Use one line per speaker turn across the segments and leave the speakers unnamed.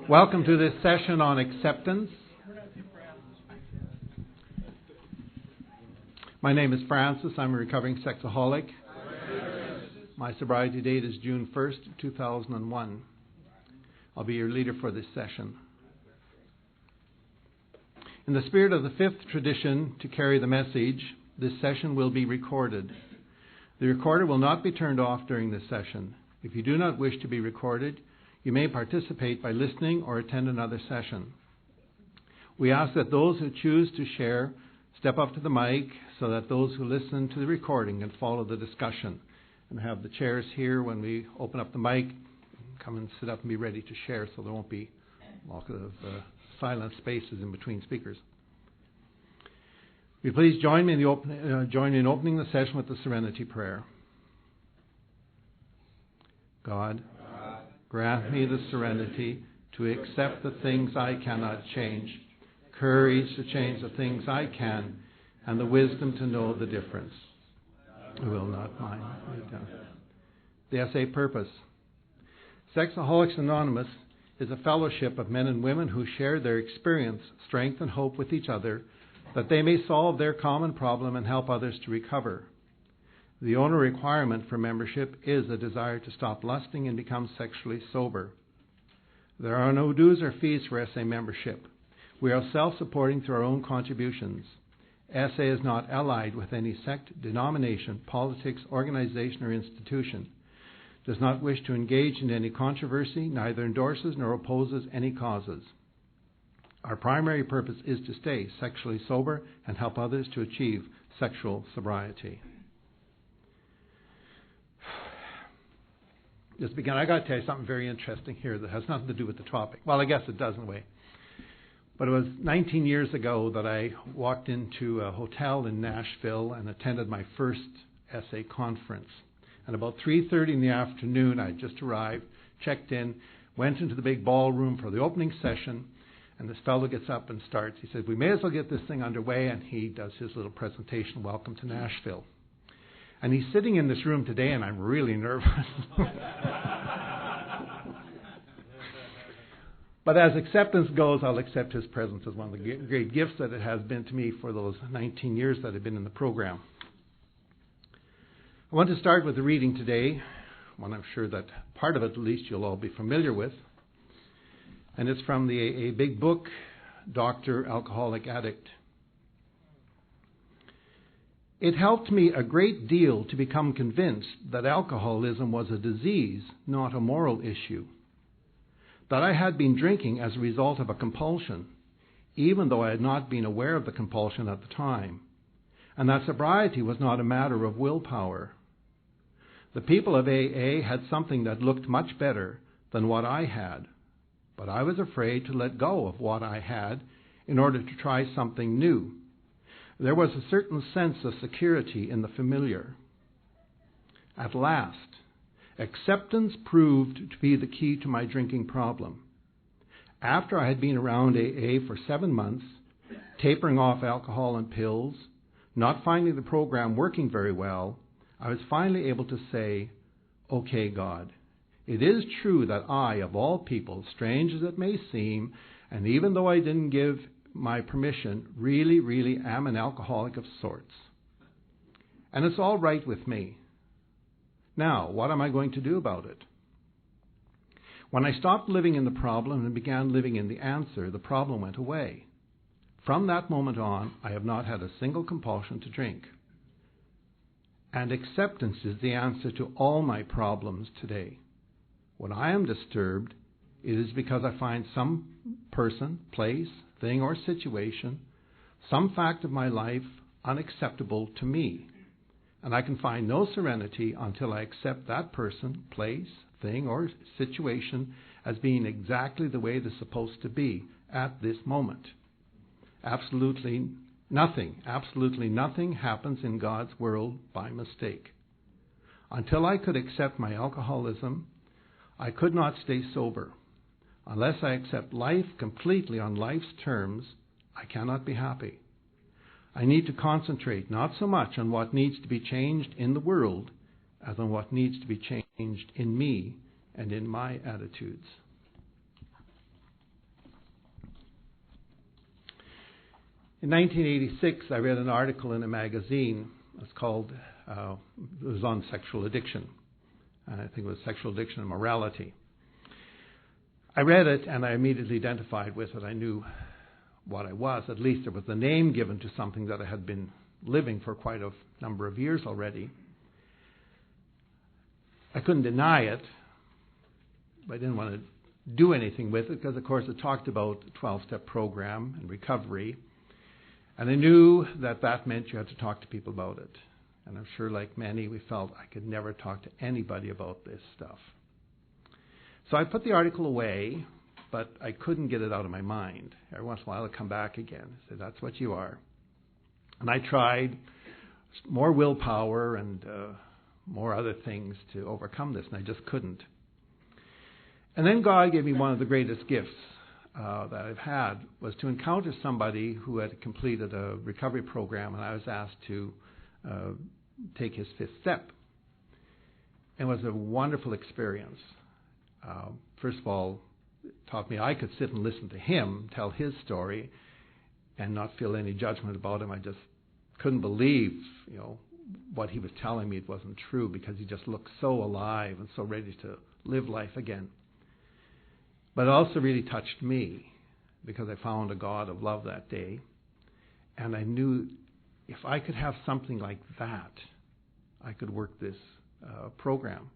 Welcome to this session on acceptance. My name is Francis. I'm a recovering sexaholic. My sobriety date is June 1st, 2001. I'll be your leader for this session. In the spirit of the fifth tradition to carry the message, this session will be recorded. The recorder will not be turned off during this session. If you do not wish to be recorded, you may participate by listening or attend another session. We ask that those who choose to share step up to the mic so that those who listen to the recording can follow the discussion. And have the chairs here when we open up the mic. Come and sit up and be ready to share so there won't be lots of silent spaces in between speakers. Will you please join me in opening the session with the Serenity Prayer. God, grant me the serenity to accept the things I cannot change, courage to change the things I can, and the wisdom to know the difference. I will not mind. The essay purpose. Sexaholics Anonymous is a fellowship of men and women who share their experience, strength, and hope with each other that they may solve their common problem and help others to recover. The only requirement for membership is a desire to stop lusting and become sexually sober. There are no dues or fees for SA membership. We are self-supporting through our own contributions. SA is not allied with any sect, denomination, politics, organization, or institution. Does not wish to engage in any controversy, neither endorses nor opposes any causes. Our primary purpose is to stay sexually sober and help others to achieve sexual sobriety. Just begin. I got to tell you something very interesting here that has nothing to do with the topic. Well, I guess it does in a way. But it was 19 years ago that I walked into a hotel in Nashville and attended my first SA conference. And about 3:30 in the afternoon, I just arrived, checked in, went into the big ballroom for the opening session, and this fellow gets up and starts. He says, "We may as well get this thing underway," and he does his little presentation, "Welcome to Nashville." And he's sitting in this room today, and I'm really nervous. But as acceptance goes, I'll accept his presence as one of the great gifts that it has been to me for those 19 years that I've been in the program. I want to start with the reading today, one I'm sure that part of it at least you'll all be familiar with. And it's from the AA Big Book, Dr. Alcoholic Addict. It helped me a great deal to become convinced that alcoholism was a disease, not a moral issue. That I had been drinking as a result of a compulsion, even though I had not been aware of the compulsion at the time. And that sobriety was not a matter of willpower. The people of AA had something that looked much better than what I had, but I was afraid to let go of what I had in order to try something new. There was a certain sense of security in the familiar. At last, acceptance proved to be the key to my drinking problem. After I had been around AA for 7 months, tapering off alcohol and pills, not finding the program working very well, I was finally able to say, "Okay, God, it is true that I, of all people, strange as it may seem, and even though I didn't give my permission, really am an alcoholic of sorts. And it's all right with me. Now, what am I going to do about it?" When I stopped living in the problem and began living in the answer, the problem went away. From that moment on, I have not had a single compulsion to drink. And acceptance is the answer to all my problems today. When I am disturbed, it is because I find some person, place, thing, or situation, some fact of my life unacceptable to me. And I can find no serenity until I accept that person, place, thing, or situation as being exactly the way they're supposed to be at this moment. Absolutely nothing happens in God's world by mistake. Until I could accept my alcoholism, I could not stay sober. Unless I accept life completely on life's terms, I cannot be happy. I need to concentrate not so much on what needs to be changed in the world as on what needs to be changed in me and in my attitudes. In 1986, I read an article in a magazine. It was on sexual addiction. I think it was sexual addiction and morality. I read it and I immediately identified with it. I knew what I was. At least there was a name given to something that I had been living for quite a number of years already. I couldn't deny it, but I didn't want to do anything with it because, of course, it talked about the 12-step program and recovery. And I knew that meant you had to talk to people about it. And I'm sure, like many, we felt I could never talk to anybody about this stuff. So I put the article away, but I couldn't get it out of my mind. Every once in a while it'd come back again. I said, that's what you are. And I tried more willpower and more other things to overcome this, and I just couldn't. And then God gave me one of the greatest gifts that I've had, was to encounter somebody who had completed a recovery program, and I was asked to take his fifth step. It was a wonderful experience. First of all, it taught me I could sit and listen to him tell his story and not feel any judgment about him. I just couldn't believe, what he was telling me it wasn't true, because he just looked so alive and so ready to live life again. But it also really touched me, because I found a God of love that day. And I knew if I could have something like that, I could work this program.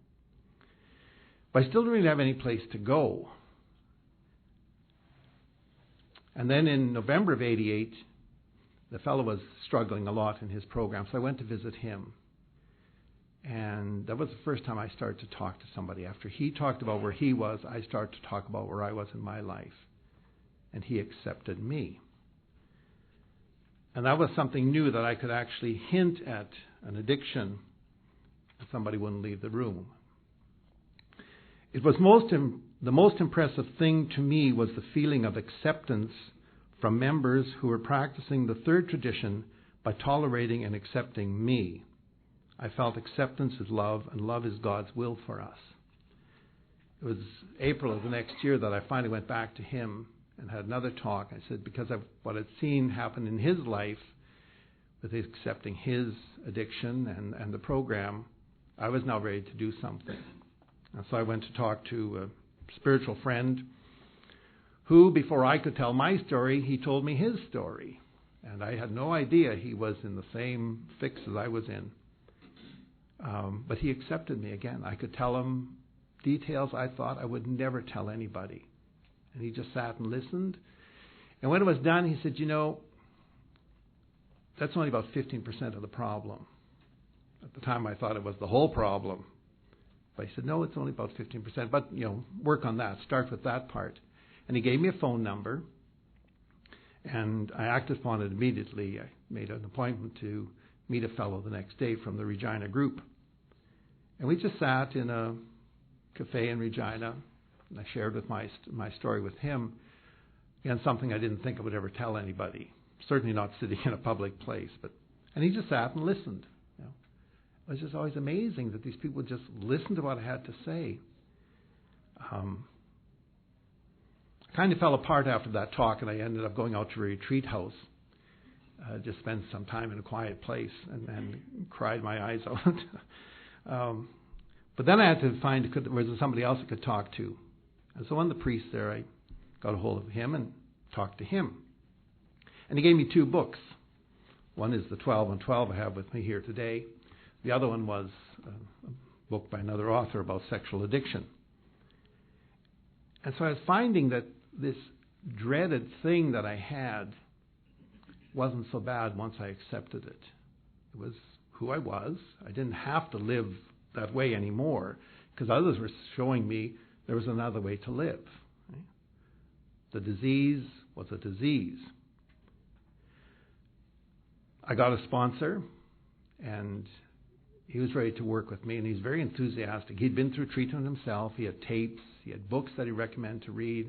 But I still didn't really have any place to go. And then in November of 88, the fellow was struggling a lot in his program, so I went to visit him. And that was the first time I started to talk to somebody. After he talked about where he was, I started to talk about where I was in my life. And he accepted me. And that was something new, that I could actually hint at an addiction and somebody wouldn't leave the room. It was the most impressive thing to me was the feeling of acceptance from members who were practicing the third tradition by tolerating and accepting me. I felt acceptance is love, and love is God's will for us. It was April of the next year that I finally went back to him and had another talk. I said, because of what I'd seen happen in his life with his accepting his addiction and the program, I was now ready to do something. And so I went to talk to a spiritual friend who, before I could tell my story, he told me his story. And I had no idea he was in the same fix as I was in. But he accepted me again. I could tell him details I thought I would never tell anybody. And he just sat and listened. And when it was done, he said, that's only about 15% of the problem. At the time, I thought it was the whole problem. But he said, no, it's only about 15%. But, work on that. Start with that part. And he gave me a phone number. And I acted upon it immediately. I made an appointment to meet a fellow the next day from the Regina group. And we just sat in a cafe in Regina. And I shared with my story with him. Again, something I didn't think I would ever tell anybody. Certainly not sitting in a public place. And he just sat and listened. It was just always amazing that these people would just listen to what I had to say. I kind of fell apart after that talk, and I ended up going out to a retreat house. Just spent some time in a quiet place and cried my eyes out. But then I had to find, was there somebody else I could talk to? And so one of the priests there, I got a hold of him and talked to him. And he gave me 2 books. One is the 12 on 12 I have with me here today. The other one was a book by another author about sexual addiction. And so I was finding that this dreaded thing that I had wasn't so bad once I accepted it. It was who I was. I didn't have to live that way anymore, because others were showing me there was another way to live. Right? The disease was a disease. I got a sponsor, and he was ready to work with me, and he's very enthusiastic. He'd been through treatment himself. He had tapes. He had books that he recommended to read.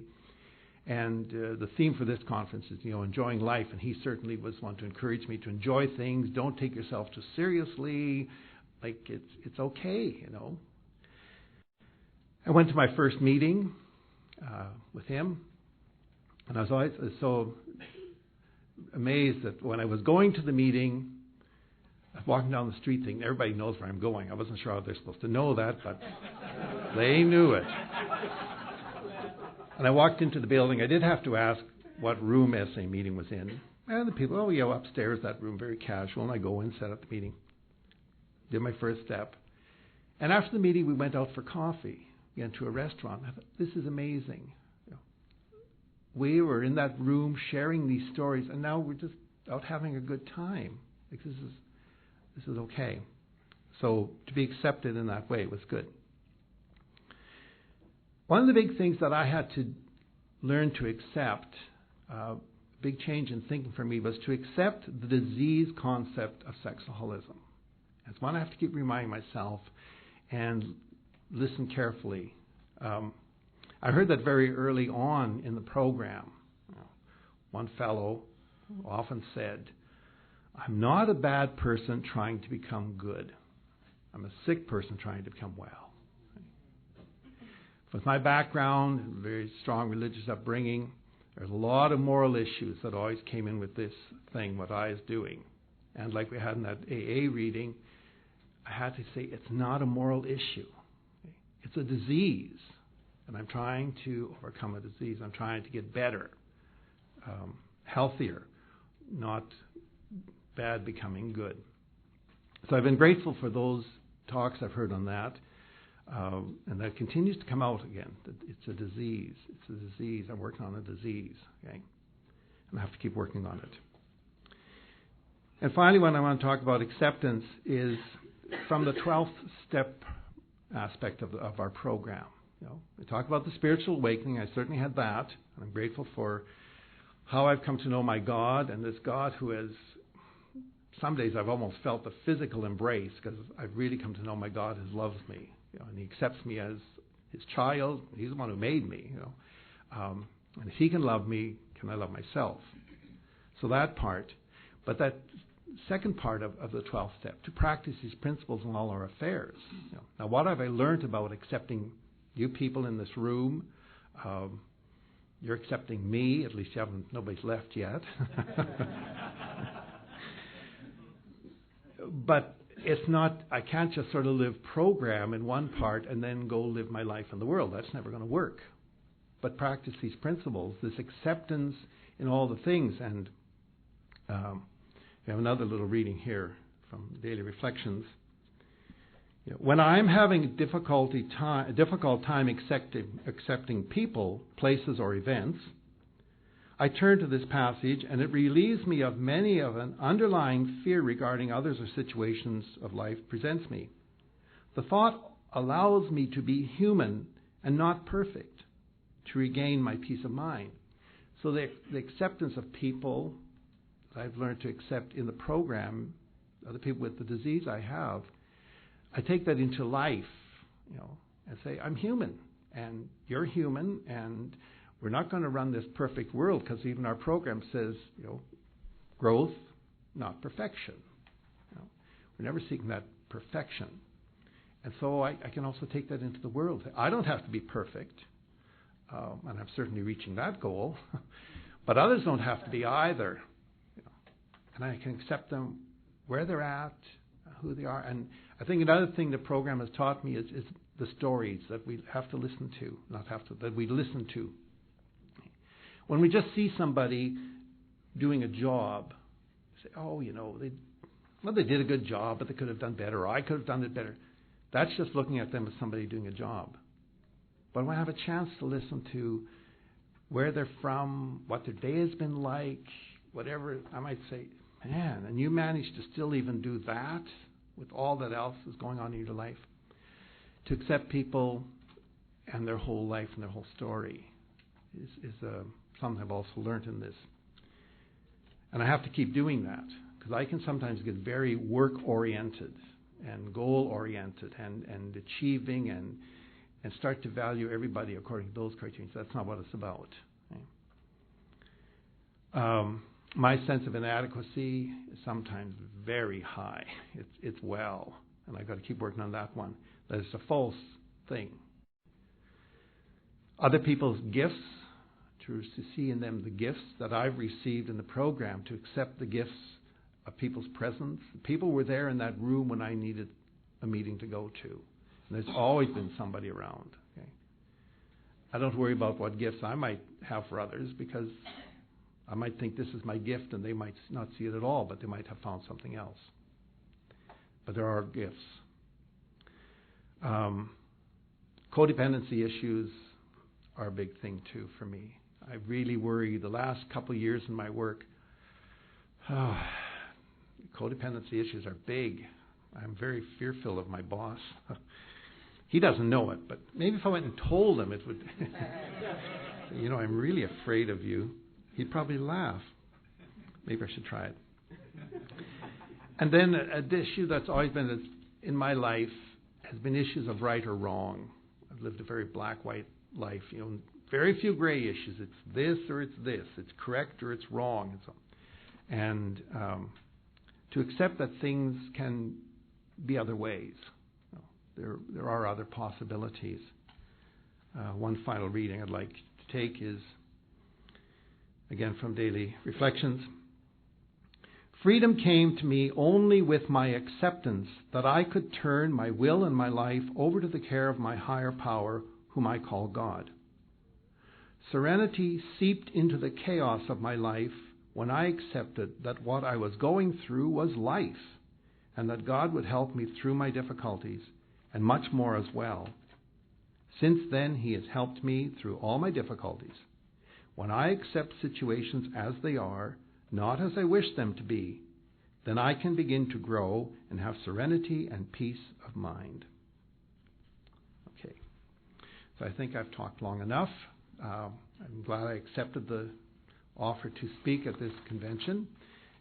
And the theme for this conference is, enjoying life. And he certainly was one to encourage me to enjoy things. Don't take yourself too seriously. Like, it's okay, I went to my first meeting with him. And I was always so amazed that when I was going to the meeting, I was walking down the street thinking, everybody knows where I'm going. I wasn't sure how they're supposed to know that, but they knew it. And I walked into the building. I did have to ask what room SA meeting was in. And the people, oh, yeah, upstairs, that room, very casual. And I go in, set up the meeting, did my first step. And after the meeting, we went out for coffee, went to a restaurant. I thought, this is amazing. We were in that room sharing these stories, and now we're just out having a good time. Like, this is okay. So to be accepted in that way was good. One of the big things that I had to learn to accept, big change in thinking for me, was to accept the disease concept of sexaholism. It's one I have to keep reminding myself and listen carefully. I heard that very early on in the program. One fellow often said, I'm not a bad person trying to become good. I'm a sick person trying to become well. With my background, very strong religious upbringing, there's a lot of moral issues that always came in with this thing, what I was doing. And like we had in that AA reading, I had to say it's not a moral issue. It's a disease. And I'm trying to overcome a disease. I'm trying to get better, healthier, not bad becoming good. So I've been grateful for those talks I've heard on that. And that continues to come out again. It's a disease. It's a disease. I'm working on a disease. Okay? And I have to keep working on it. And finally, what I want to talk about acceptance is from the 12th step aspect of our program. We talk about the spiritual awakening. I certainly had that. I'm grateful for how I've come to know my God, and this God who has, some days I've almost felt the physical embrace, because I've really come to know my God who loves me. And he accepts me as his child. He's the one who made me. And if he can love me, can I love myself? So that part. But that second part of the 12th step, to practice these principles in all our affairs. Now, what have I learned about accepting you people in this room? You're accepting me. At least nobody's left yet. But it's not, I can't just sort of live program in one part and then go live my life in the world. That's never going to work. But practice these principles, this acceptance in all the things. And we have another little reading here from Daily Reflections. When I'm having a difficult time accepting people, places, or events, I turn to this passage, and it relieves me of many of an underlying fear regarding others or situations of life presents me. The thought allows me to be human and not perfect, to regain my peace of mind. So the acceptance of people that I've learned to accept in the program, other people with the disease I have, I take that into life, and say, I'm human, and you're human, and we're not going to run this perfect world, because even our program says, growth, not perfection. We're never seeking that perfection. And so I can also take that into the world. I don't have to be perfect, and I'm certainly reaching that goal, but others don't have to be either. And I can accept them where they're at, who they are. And I think another thing the program has taught me is the stories that we have to listen to, that we listen to. When we just see somebody doing a job, say, they did a good job, but they could have done better, or I could have done it better. That's just looking at them as somebody doing a job. But when I have a chance to listen to where they're from, what their day has been like, whatever, I might say, man, and you managed to still even do that with all that else is going on in your life. To accept people and their whole life and their whole story is something I've also learned in this. And I have to keep doing that, because I can sometimes get very work-oriented and goal-oriented and achieving and start to value everybody according to those criteria. So that's not what it's about. My sense of inadequacy is sometimes very high. It's well, and I've got to keep working on that one. That is a false thing. Other people's gifts, to see in them the gifts that I've received in the program, to accept the gifts of people's presence. People were there in that room when I needed a meeting to go to. And there's always been somebody around. Okay? I don't worry about what gifts I might have for others, because I might think this is my gift and they might not see it at all, but they might have found something else. But there are gifts. Codependency issues are a big thing too for me. I really worry the last couple of years in my work. Codependency issues are big. I'm very fearful of my boss. He doesn't know it, but maybe if I went and told him, it would. I'm really afraid of you. He'd probably laugh. Maybe I should try it. And then an issue that's always been in my life has been issues of right or wrong. I've lived a very black-white life. Very few gray issues. It's this or it's this. It's correct or it's wrong. And to accept that things can be other ways. There are other possibilities. One final reading I'd like to take is, again, from Daily Reflections. Freedom came to me only with my acceptance that I could turn my will and my life over to the care of my higher power, whom I call God. Serenity seeped into the chaos of my life when I accepted that what I was going through was life, and that God would help me through my difficulties, and much more as well. Since then, He has helped me through all my difficulties. When I accept situations as they are, not as I wish them to be, then I can begin to grow and have serenity and peace of mind. Okay, so I think I've talked long enough. I'm glad I accepted the offer to speak at this convention,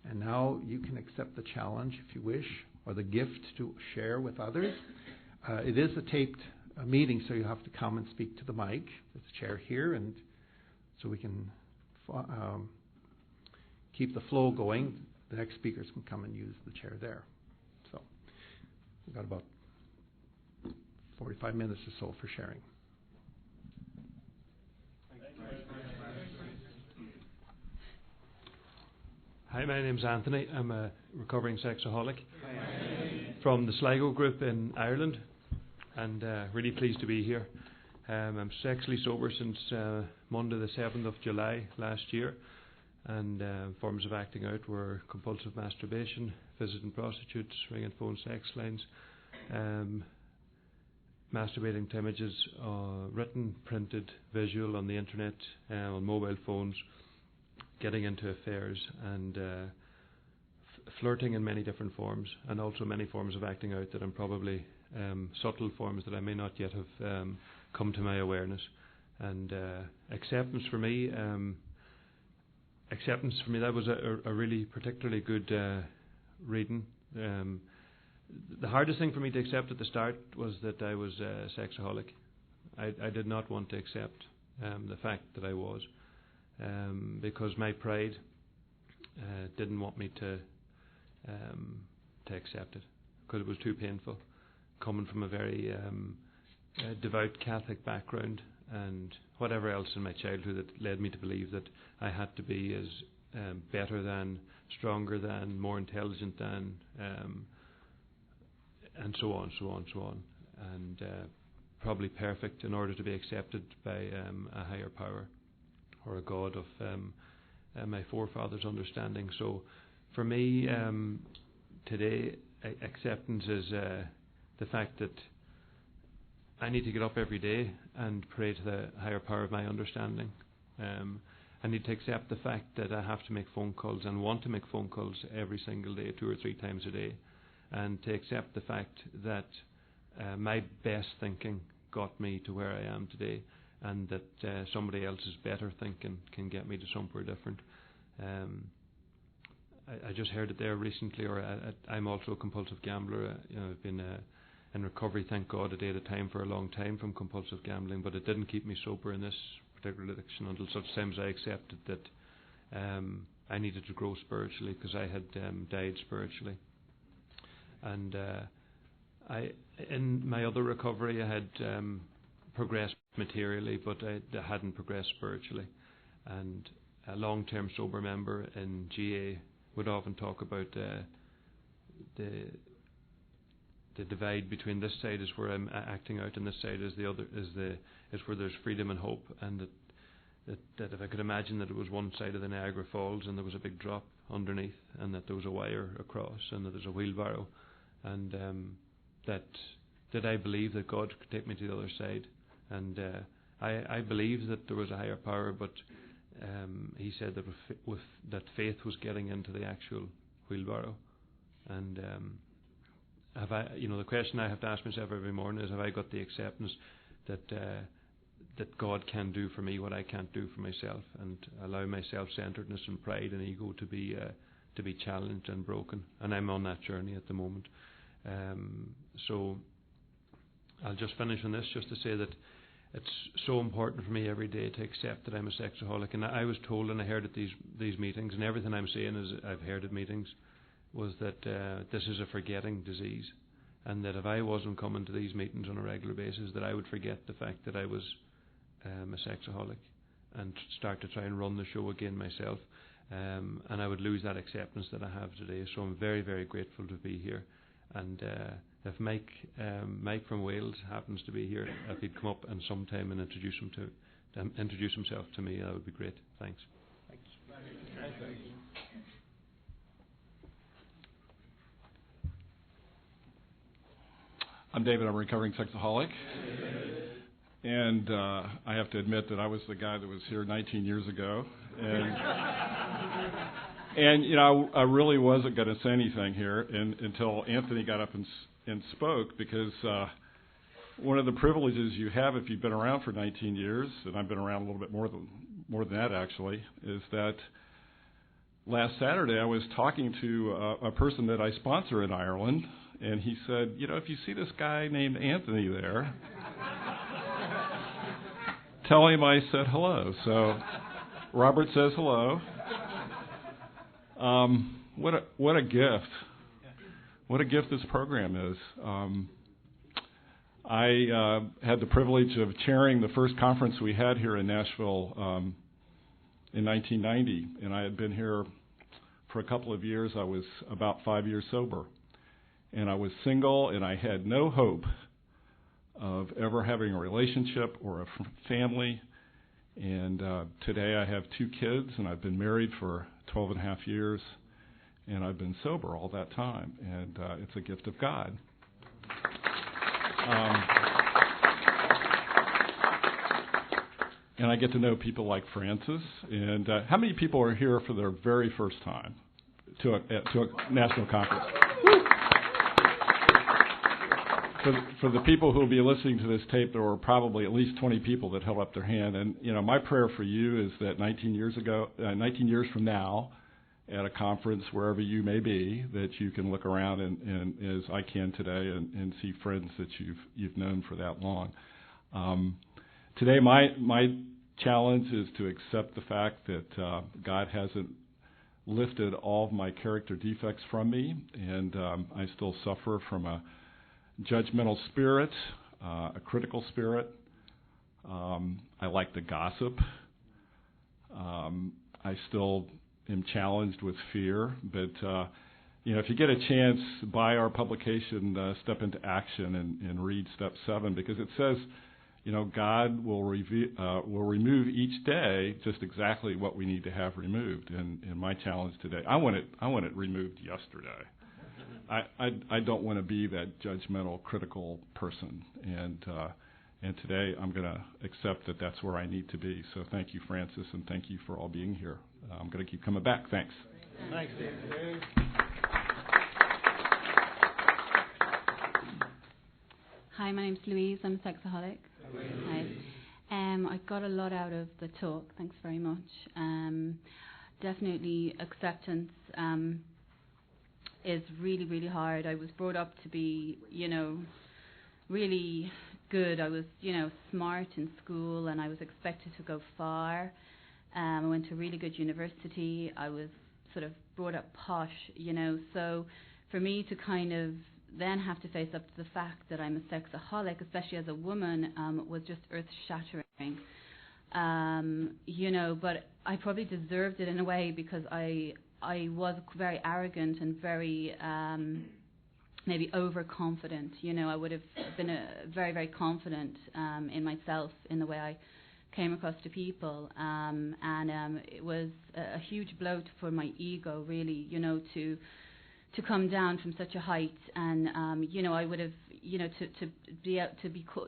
and now you can accept the challenge if you wish, or the gift to share with others. It is a taped meeting, so you have to come and speak to the mic. There's a chair here, and so we can keep the flow going. The next speakers can come and use the chair there. So we've got about 45 minutes or so for sharing.
Hi, my name's Anthony. I'm a recovering sexaholic from the Sligo group in Ireland, and really pleased to be here. I'm sexually sober since Monday the 7th of July last year, and forms of acting out were compulsive masturbation, visiting prostitutes, ringing phone sex lines, masturbating to images, written, printed, visual on the internet, on mobile phones, getting into affairs, and flirting in many different forms, and also many forms of acting out that I'm probably subtle forms that I may not yet have come to my awareness. And acceptance for me, that was a really particularly good reading. The hardest thing for me to accept at the start was that I was a sexaholic. I did not want to accept the fact that I was, because my pride didn't want me to accept it, because it was too painful, coming from a very devout Catholic background, and whatever else in my childhood that led me to believe that I had to be as better than, stronger than, more intelligent than, and so on, and probably perfect in order to be accepted by a higher power, or a God of my forefathers' understanding. So for me, today, acceptance is the fact that I need to get up every day and pray to the higher power of my understanding. I need to accept the fact that I have to make phone calls and want to make phone calls every single day, 2 or 3 times a day, and to accept the fact that my best thinking got me to where I am today, and that somebody else's better thinking can get me to somewhere different. I just heard it there recently, or I'm also a compulsive gambler. I've been in recovery, thank God, a day at a time for a long time from compulsive gambling, but it didn't keep me sober in this particular addiction until such times I accepted that I needed to grow spiritually, because I had died spiritually. And in my other recovery, I had progressed materially, but I hadn't progressed spiritually. and a long-term sober member in GA would often talk about the divide between this side is where I'm acting out, and this side is the other, is where there's freedom and hope, and that if I could imagine that it was one side of the Niagara Falls and there was a big drop underneath, and that there was a wire across, and that there's a wheelbarrow, and that I believe that God could take me to the other side, and I believe that there was a higher power, but he said that that faith was getting into the actual wheelbarrow, and have I, the question I have to ask myself every morning is, have I got the acceptance that God can do for me what I can't do for myself, and allow my self-centeredness and pride and ego to be challenged and broken, and I'm on that journey at the moment. So I'll just finish on this, just to say that it's so important for me every day to accept that I'm a sexaholic. And I was told, and I heard at these meetings, and everything I'm saying is I've heard at meetings, was that this is a forgetting disease, and that if I wasn't coming to these meetings on a regular basis, that I would forget the fact that I was a sexaholic and start to try and run the show again myself, and I would lose that acceptance that I have today. So I'm very, very grateful to be here. And if Mike from Wales happens to be here, if he'd come up and sometime and introduce himself to me, that would be great. Thanks.
I'm David. I'm a recovering sexaholic. And I have to admit that I was the guy that was here 19 years ago. And I really wasn't going to say anything here until Anthony got up and spoke, because one of the privileges you have if you've been around for 19 years, and I've been around a little bit more than that actually, is that last Saturday I was talking to a person that I sponsor in Ireland, and he said, if you see this guy named Anthony there, tell him I said hello. So Robert says hello. What a gift. What a gift this program is. I had the privilege of chairing the first conference we had here in Nashville in 1990, and I had been here for a couple of years. I was about 5 years sober, and I was single, and I had no hope of ever having a relationship or a family. And today I have 2 kids, and I've been married for 12 and a half years, and I've been sober all that time, and it's a gift of God. And I get to know people like Francis. And how many people are here for their very first time to a national conference? For the people who will be listening to this tape, there were probably at least 20 people that held up their hand. And my prayer for you is that 19 years from now, at a conference wherever you may be, that you can look around and as I can today, and see friends that you've known for that long. Today, my challenge is to accept the fact that God hasn't lifted all of my character defects from me, and I still suffer from a judgmental spirit, a critical spirit. I like to gossip. I still am challenged with fear, but if you get a chance, buy our publication, Step into Action, and read Step 7, because it says, God will remove each day just exactly what we need to have removed. And my challenge today, I want it removed yesterday. I don't want to be that judgmental, critical person, and today I'm going to accept that that's where I need to be. So thank you, Francis, and thank you for all being here. I'm going to keep coming back. Thanks.
Thanks, David.
Hi, my name's Louise. I'm a sexaholic. Hi. I got a lot out of the talk. Thanks very much. Definitely acceptance is really, really hard. I was brought up to be, really good. I was, smart in school, and I was expected to go far. I went to a really good university. I was sort of brought up posh, So for me to kind of then have to face up to the fact that I'm a sexaholic, especially as a woman, was just earth-shattering. But I probably deserved it in a way because I was very arrogant and very maybe overconfident. I would have been very, very confident in myself in the way I came across to people, and it was a huge blow for my ego, really, to come down from such a height, and I would have,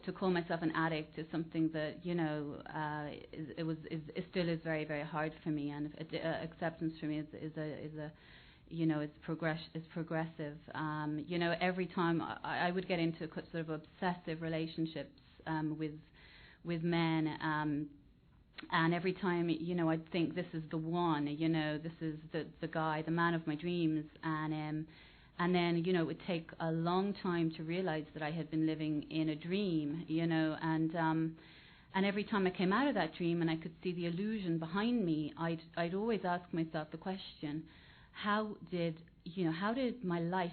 to call myself an addict is something that it still is very, very hard for me, and acceptance for me is progressive. Every time I would get into sort of obsessive relationships with men, and every time I'd think this is the one, this is the guy, the man of my dreams, and then it would take a long time to realize that I had been living in a dream, and every time I came out of that dream and I could see the illusion behind me, I'd always ask myself the question, how did my life,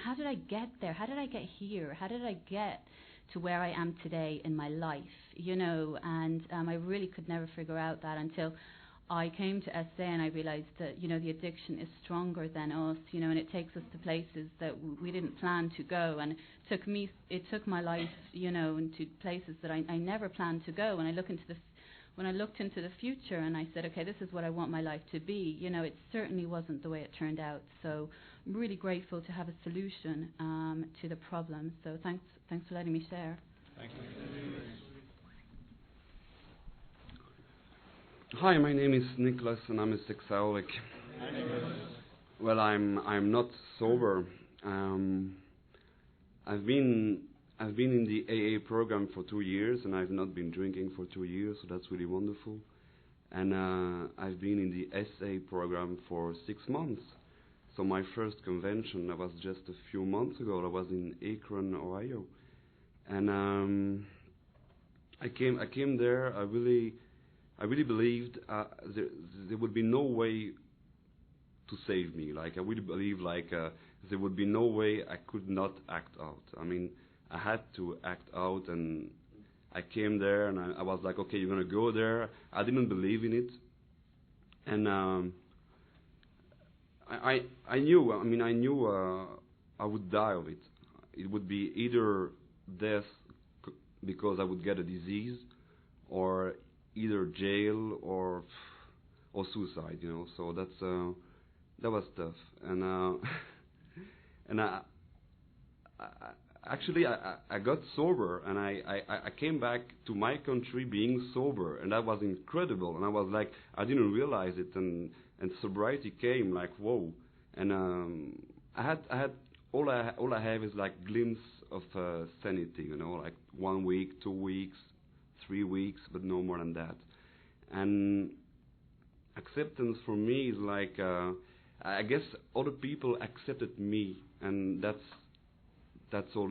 how did I get there? How did I get here? How did I get to where I am today in my life? And I really could never figure out that until I came to SA and I realized that, the addiction is stronger than us, and it takes us to places that we didn't plan to go. And it took my life, into places that I never planned to go. And when I looked into the future and I said, okay, this is what I want my life to be, it certainly wasn't the way it turned out. So I'm really grateful to have a solution to the problem. So thanks for letting me share.
Thanks.
Hi, my name is Nicholas and I'm a sexaholic. Well, I'm not sober. I've been in the AA program for 2 years, and I've not been drinking for 2 years, so that's really wonderful. And I've been in the SA program for 6 months. So my first convention, that was just a few months ago. I was in Akron, Ohio, and I came there. I really believed there would be no way to save me. Like I really believe, there would be no way I could not act out. I mean, I had to act out, and I came there, and I was like, okay, you're gonna go there. I didn't believe in it, and I knew. I mean, I knew I would die of it. It would be either death because I would get a disease, or either jail or suicide. So that was tough, and and I got sober, and I came back to my country being sober, and that was incredible. And I was like, I didn't realize it, and sobriety came like whoa. And I had all I have is like glimpse of sanity, like 1 week, 2 weeks, 3 weeks, but no more than that. And acceptance for me is like I guess other people accepted me, and that's how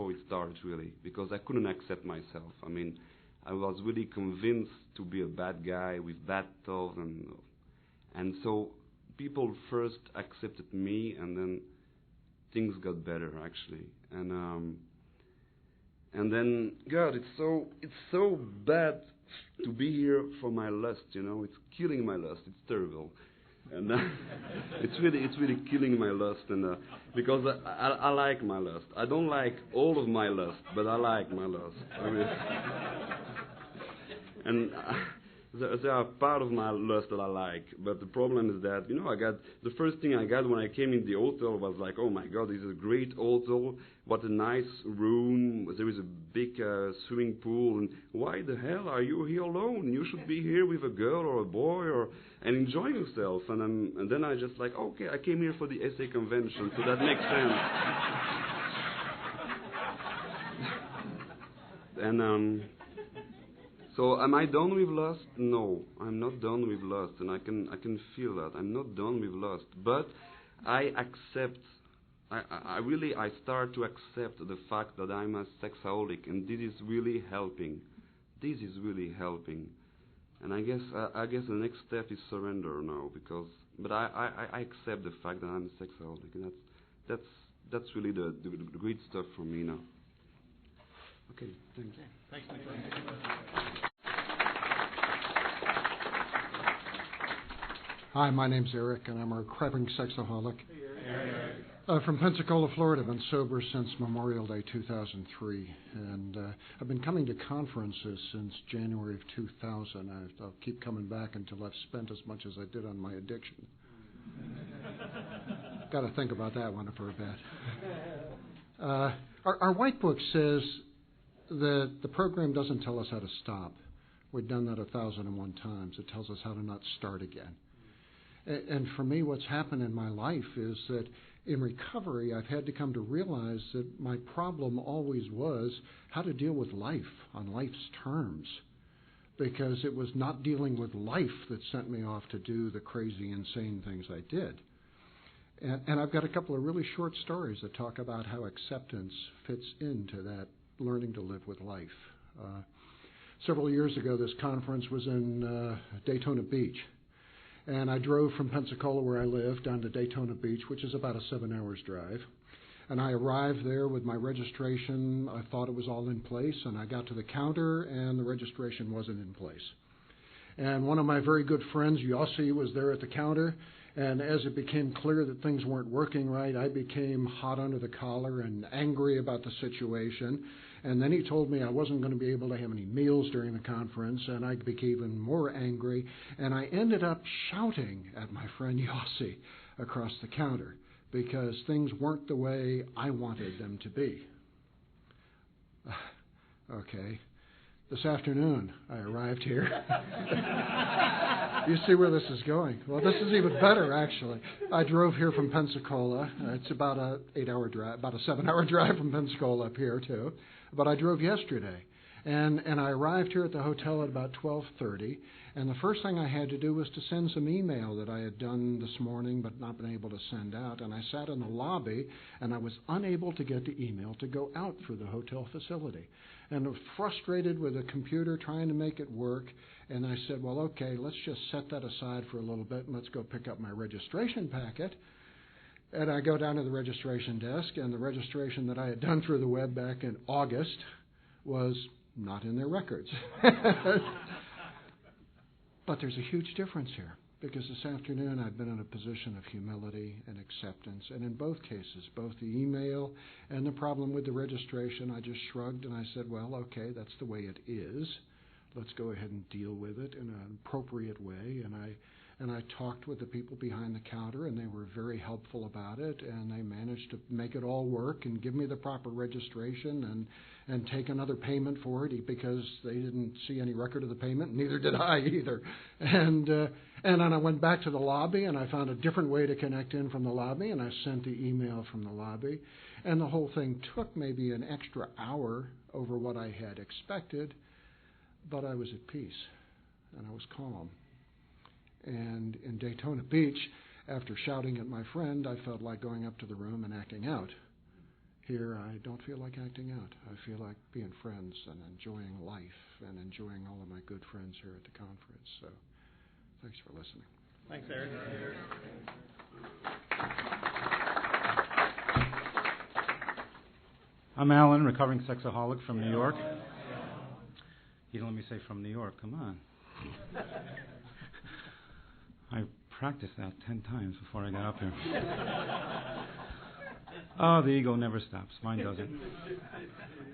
it started, really, because I couldn't accept myself. I mean, I was really convinced to be a bad guy with bad thoughts, and so people first accepted me, and then things got better, actually. And then God, it's so bad to be here for my lust. It's killing my lust. It's terrible. And it's really killing my lust, and because I like my lust. I don't like all of my lust, but I like my lust. I mean, and there are part of my lust that I like, but the problem is that I got the first thing I got when I came in the hotel was like, oh my God, this is a great hotel. What a nice room. There is a big swimming pool, and why the hell are you here alone? You should be here with a girl or a boy and enjoying yourself. And then I just like, okay, I came here for the SA convention, so that makes sense. And so am I done with lust? No, I'm not done with lust, and I can feel that. I'm not done with lust, but I accept. I start to accept the fact that I'm a sexaholic, and this is really helping. This is really helping, and I guess the next step is surrender now, but I accept the fact that I'm a sexaholic, and that's really the great stuff for me now. Okay, thanks.
Thanks, Nicholas.
Hi, my name's Eric, and I'm a recovering sexaholic. From Pensacola, Florida. I've been sober since Memorial Day 2003, and I've been coming to conferences since January of 2000. I'll keep coming back until I've spent as much as I did on my addiction. Got to think about that one for a bit. Our white book says that the program doesn't tell us how to stop. We've done that 1,001 times. It tells us how to not start again. And for me, what's happened in my life is that in recovery, I've had to come to realize that my problem always was how to deal with life on life's terms, because it was not dealing with life that sent me off to do the crazy, insane things I did. And I've got a couple of really short stories that talk about how acceptance fits into that learning to live with life. Several years ago, this conference was in Daytona Beach. And I drove from Pensacola, where I live, down to Daytona Beach, which is about a 7 hours drive. And I arrived there with my registration. I thought it was all in place, and I got to the counter, and the registration wasn't in place. And one of my very good friends, Yossi, was there at the counter. And as it became clear that things weren't working right, I became hot under the collar and angry about the situation. And then he told me I wasn't going to be able to have any meals during the conference, and I became even more angry. And I ended up shouting at my friend Yossi across the counter because things weren't the way I wanted them to be. Okay. This afternoon, I arrived here. You see where this is going. Well, this is even better, actually. I drove here from Pensacola. It's about a 8-hour drive, about a 7-hour drive from Pensacola up here, too. But I drove yesterday. And I arrived here at the hotel at about 12:30. And the first thing I had to do was to send some email that I had done this morning but not been able to send out. And I sat in the lobby, and I was unable to get the email to go out through the hotel facility. And I was frustrated with the computer trying to make it work. And I said, well, okay, let's just set that aside for a little bit, and let's go pick up my registration packet. And I go down to the registration desk, and the registration that I had done through the web back in August was not in their records. But there's a huge difference here, because this afternoon I've been in a position of humility and acceptance. And in both cases, both the email and the problem with the registration, I just shrugged and I said, well, okay, that's the way it is. Let's go ahead and deal with it in an appropriate way. And I talked with the people behind the counter, and they were very helpful about it, and they managed to make it all work and give me the proper registration and take another payment for it, because they didn't see any record of the payment, neither did I either. And then I went back to the lobby, and I found a different way to connect in from the lobby, and I sent the email from the lobby. And the whole thing took maybe an extra hour over what I had expected, but I was at peace, and I was calm. And in Daytona Beach, after shouting at my friend, I felt like going up to the room and acting out. Here, I don't feel like acting out. I feel like being friends and enjoying life and enjoying all of my good friends here at the conference. So, thanks for listening.
Thanks, Eric.
I'm Alan, recovering sexaholic from New York. You don't let me say from New York. Come on. I practiced that 10 times before I got up here. Oh, the ego never stops. Mine doesn't.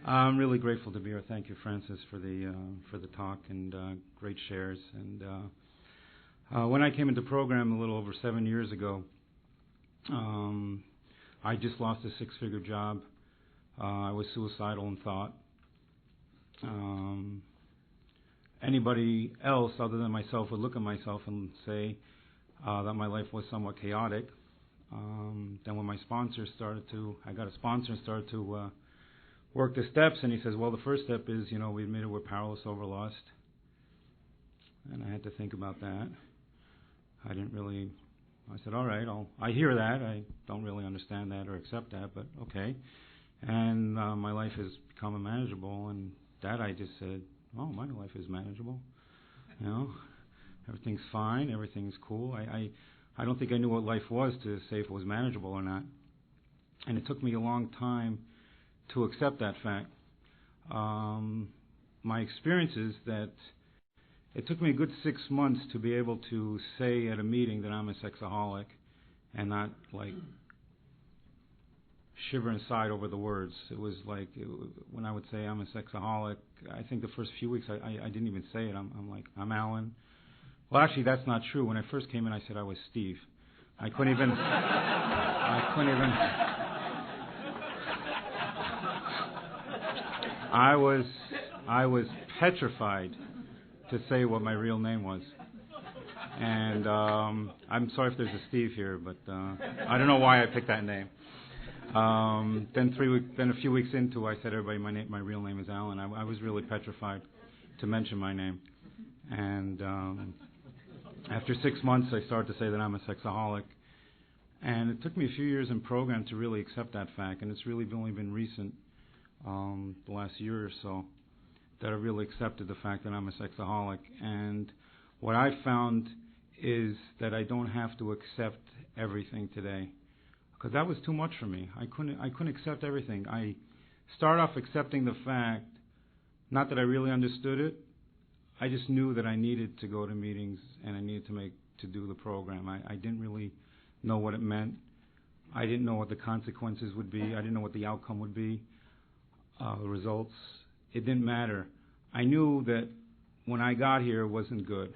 I'm really grateful to be here. Thank you, Francis, for the talk and great shares. And when I came into program a little over 7 years ago, I just lost a 6-figure job. I was suicidal in thought. Anybody else other than myself would look at myself and say that my life was somewhat chaotic. Then when my sponsor I got a sponsor and started to work the steps, and he says, well, the first step is, we admitted we're powerless over lust. And I had to think about that. I said, all right, I hear that. I don't really understand that or accept that, but okay. And my life has become unmanageable, and that I just said, oh, my life is manageable. Everything's fine, everything's cool. I don't think I knew what life was to say if it was manageable or not. And it took me a long time to accept that fact. My experience is that it took me a good 6 months to be able to say at a meeting that I'm a sexaholic and not like shiver inside over the words. It was like when I would say I'm a sexaholic, I think the first few weeks I didn't even say it. I'm like, I'm Alan. Well, actually, that's not true. When I first came in, I said I was Steve. I couldn't even. I was petrified to say what my real name was. And I'm sorry if there's a Steve here, but I don't know why I picked that name. Then a few weeks into, I said, everybody, my real name is Alan. I was really petrified to mention my name. And after 6 months, I started to say that I'm a sexaholic. And it took me a few years in program to really accept that fact. And it's really only been recent, the last year or so, that I really accepted the fact that I'm a sexaholic. And what I found is that I don't have to accept everything today, because that was too much for me. I couldn't accept everything. I started off accepting the fact, not that I really understood it. I just knew that I needed to go to meetings and I needed to do the program. I didn't really know what it meant. I didn't know what the consequences would be. I didn't know what the outcome would be, the results. It didn't matter. I knew that when I got here, it wasn't good.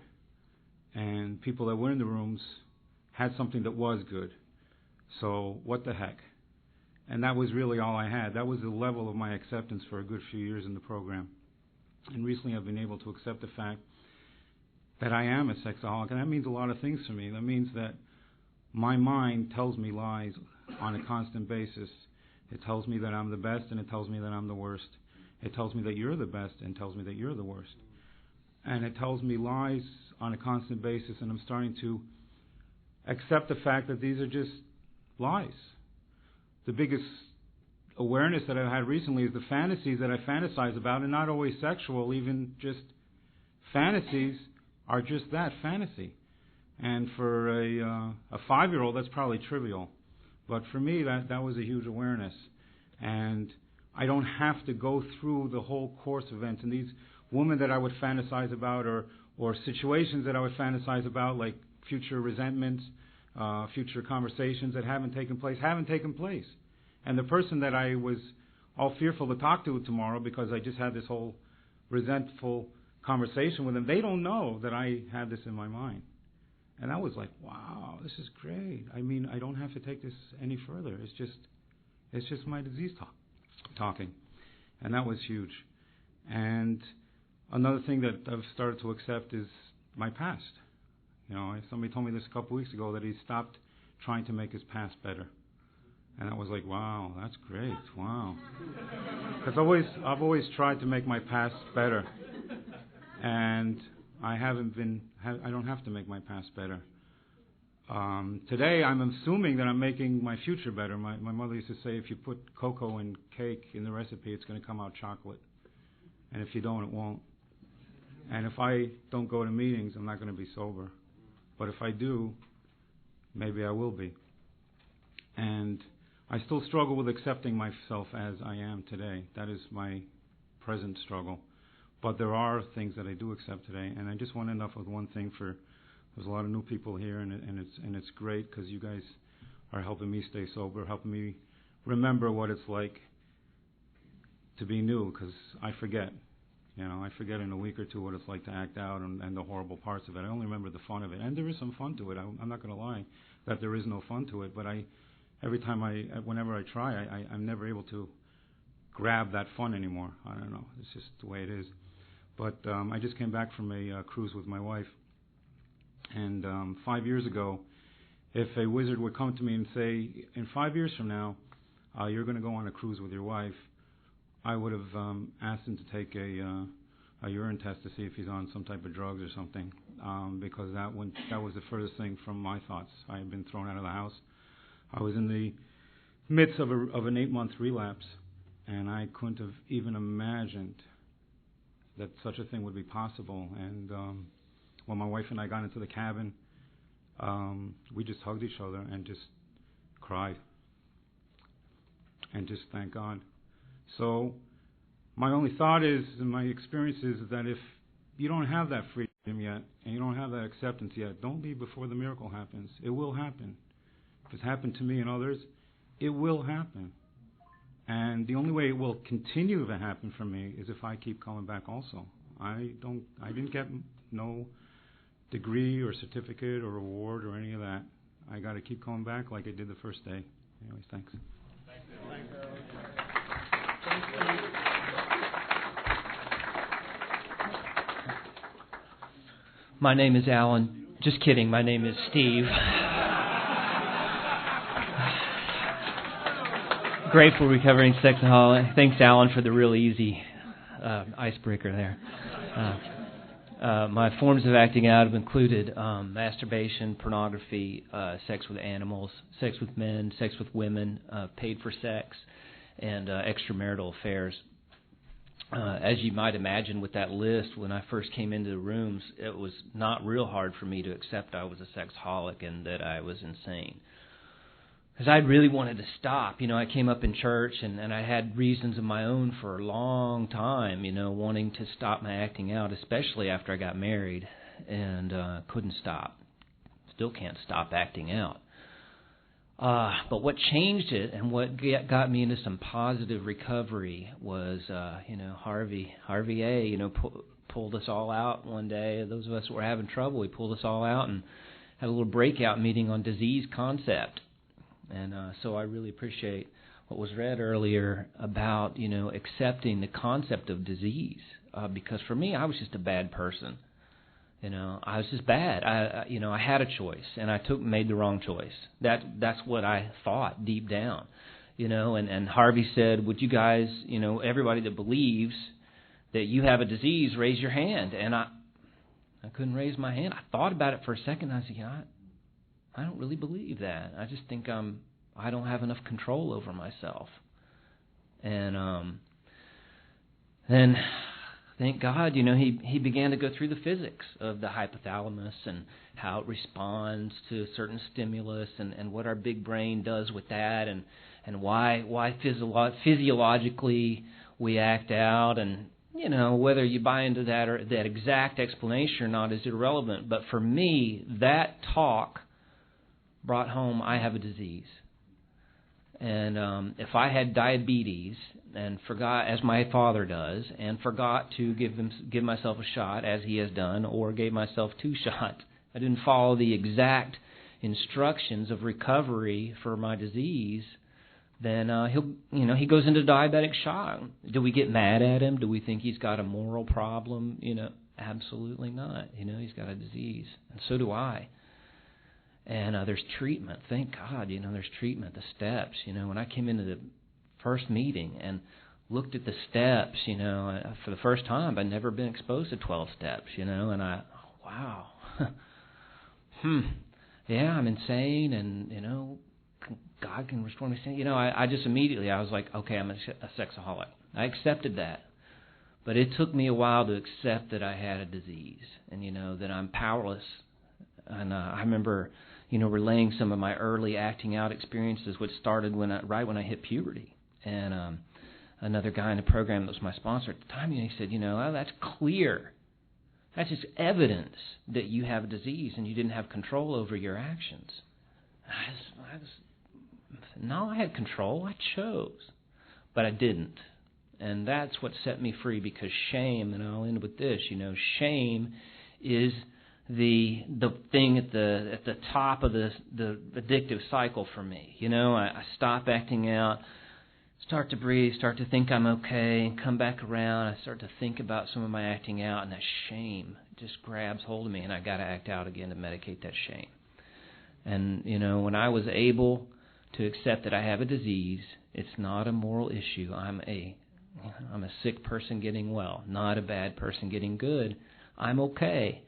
And people that were in the rooms had something that was good. So what the heck? And that was really all I had. That was the level of my acceptance for a good few years in the program. And recently I've been able to accept the fact that I am a sexaholic. And that means a lot of things for me. That means that my mind tells me lies on a constant basis. It tells me that I'm the best, and it tells me that I'm the worst. It tells me that you're the best and tells me that you're the worst. And it tells me lies on a constant basis, and I'm starting to accept the fact that these are just lies. The biggest awareness that I've had recently is the fantasies that I fantasize about, and not always sexual, even just fantasies are just that, fantasy. And for a 5-year-old, that's probably trivial. But for me, that was a huge awareness. And I don't have to go through the whole course of events. And these women that I would fantasize about, or situations that I would fantasize about, like future resentments, future conversations that haven't taken place. And the person that I was all fearful to talk to tomorrow because I just had this whole resentful conversation with them, they don't know that I had this in my mind. And I was like, wow, this is great. I mean, I don't have to take this any further. It's just my disease talking. And that was huge. And another thing that I've started to accept is my past. You know, somebody told me this a couple weeks ago that he stopped trying to make his past better. And I was like, wow, that's great, wow. Because I've always tried to make my past better. And I don't have to make my past better. Today, I'm assuming that I'm making my future better. My mother used to say, if you put cocoa in cake in the recipe, it's going to come out chocolate. And if you don't, it won't. And if I don't go to meetings, I'm not going to be sober. But if I do, maybe I will be. And I still struggle with accepting myself as I am today. That is my present struggle. But there are things that I do accept today. And I just want to end off with one thing. There's a lot of new people here, and it's great because you guys are helping me stay sober, helping me remember what it's like to be new, because I forget. You know, I forget in a week or two what it's like to act out and the horrible parts of it. I only remember the fun of it. And there is some fun to it. I'm not going to lie that there is no fun to it. But whenever I try, I'm never able to grab that fun anymore. I don't know. It's just the way it is. But I just came back from a cruise with my wife. And 5 years ago, if a wizard would come to me and say, in 5 years from now, you're going to go on a cruise with your wife, I would have asked him to take a urine test to see if he's on some type of drugs or something, because that was the furthest thing from my thoughts. I had been thrown out of the house. I was in the midst of an 8-month relapse, and I couldn't have even imagined that such a thing would be possible. And when my wife and I got into the cabin, we just hugged each other and just cried and just thanked God. So my only thought is, and my experience is, that if you don't have that freedom, Him yet, and you don't have that acceptance yet, don't leave before the miracle happens. It will happen. If it's happened to me and others, it will happen. And the only way it will continue to happen for me is if I keep coming back also. I didn't get no degree or certificate or award or any of that. I got to keep coming back like I did the first day. Anyways, thanks.
My name is Alan. Just kidding. My name is Steve. Grateful recovering sexaholic. Thanks, Alan, for the real easy icebreaker there. My forms of acting out have included masturbation, pornography, sex with animals, sex with men, sex with women, paid for sex, and extramarital affairs. As you might imagine with that list, when I first came into the rooms, it was not real hard for me to accept I was a sexaholic and that I was insane. Because I really wanted to stop. I came up in church and I had reasons of my own for a long time, wanting to stop my acting out, especially after I got married, and couldn't stop. Still can't stop acting out. But what changed it and what got me into some positive recovery was, Harvey A. Pulled us all out one day. Those of us that were having trouble, he pulled us all out and had a little breakout meeting on disease concept. And so I really appreciate what was read earlier about, accepting the concept of disease. Because for me, I was just a bad person. I was just bad. I had a choice, and I made the wrong choice. That's what I thought deep down, And Harvey said, "Would you guys, everybody that believes that you have a disease, raise your hand?" And I couldn't raise my hand. I thought about it for a second. And I said, I don't really believe that. I just think I don't have enough control over myself. And then. Thank God, he began to go through the physics of the hypothalamus and how it responds to a certain stimulus and what our big brain does with that and why physiologically we act out. And, whether you buy into that or that exact explanation or not is irrelevant. But for me, that talk brought home I have a disease. And if I had diabetes and forgot, as my father does, and forgot to give myself a shot, as he has done, or gave myself 2 shots, I didn't follow the exact instructions of recovery for my disease, then he goes into diabetic shock. Do we get mad at him? Do we think he's got a moral problem? Absolutely not. He's got a disease, and so do I. And there's treatment. Thank God, there's treatment, the steps. When I came into the first meeting and looked at the steps, for the first time, I'd never been exposed to 12 steps, and wow. Yeah, I'm insane, and, God can restore me. I just immediately, I was like, okay, I'm a sexaholic. I accepted that. But it took me a while to accept that I had a disease and, that I'm powerless. And I remember, relaying some of my early acting out experiences, which started right when I hit puberty. And another guy in the program that was my sponsor at the time, he said, that's clear. That's just evidence that you have a disease and you didn't have control over your actions. No, I had control. I chose. But I didn't. And that's what set me free, because shame, and I'll end with this, shame is the thing at the top of the addictive cycle for me. I stop acting out, start to breathe, start to think I'm okay, and come back around. I start to think about some of my acting out, and that shame just grabs hold of me, and I got to act out again to medicate that shame. And when I was able to accept that I have a disease, it's not a moral issue. I'm a sick person getting well, not a bad person getting good. I'm okay.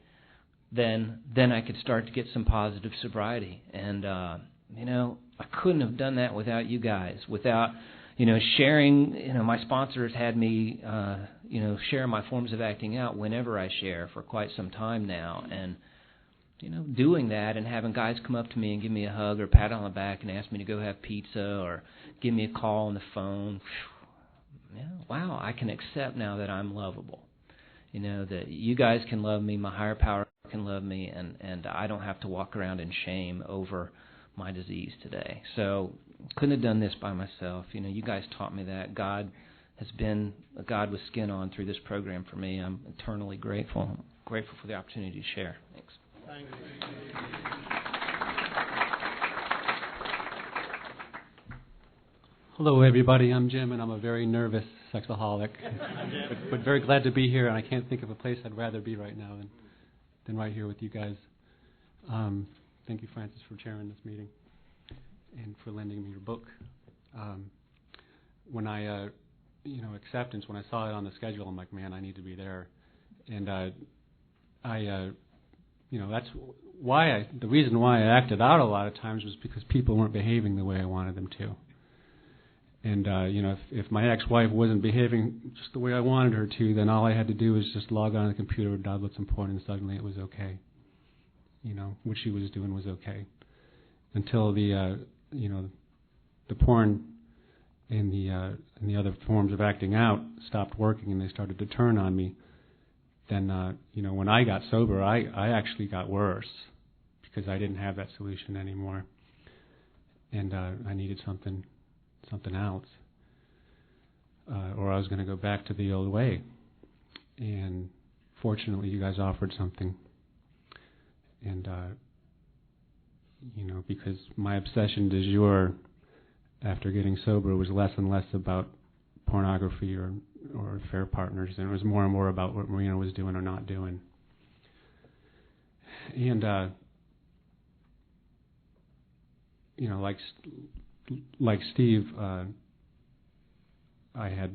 Then I could start to get some positive sobriety. And, I couldn't have done that without you guys, without, sharing. My sponsors had me, share my forms of acting out whenever I share for quite some time now. And, doing that and having guys come up to me and give me a hug or a pat on the back and ask me to go have pizza or give me a call on the phone. Wow, I can accept now that I'm lovable. You know, that you guys can love me, my higher power can love me, and I don't have to walk around in shame over my disease today. So couldn't have done this by myself. You know, you guys taught me that. God has been a God with skin on through this program for me. I'm eternally grateful. I'm grateful for the opportunity to share. Thanks.
Thank you.
Hello, everybody. I'm Jim, and I'm a very nervous sexaholic, but very glad to be here. And I can't think of a place I'd rather be right now than right here with you guys. Thank you, Francis, for chairing this meeting and for lending me your book. When I, acceptance, when I saw it on the schedule, I'm like, man, I need to be there. And that's why the reason why I acted out a lot of times was because people weren't behaving the way I wanted them to. And, if my ex-wife wasn't behaving just the way I wanted her to, then all I had to do was just log on the computer, download some porn, and suddenly it was okay. What she was doing was okay. Until the porn and the other forms of acting out stopped working and they started to turn on me. Then, when I got sober, I actually got worse because I didn't have that solution anymore. And I needed something else, or I was going to go back to the old way. And fortunately, you guys offered something. And, because my obsession du jour after getting sober was less and less about pornography or affair partners, and it was more and more about what Marina was doing or not doing. And, like Steve, I had,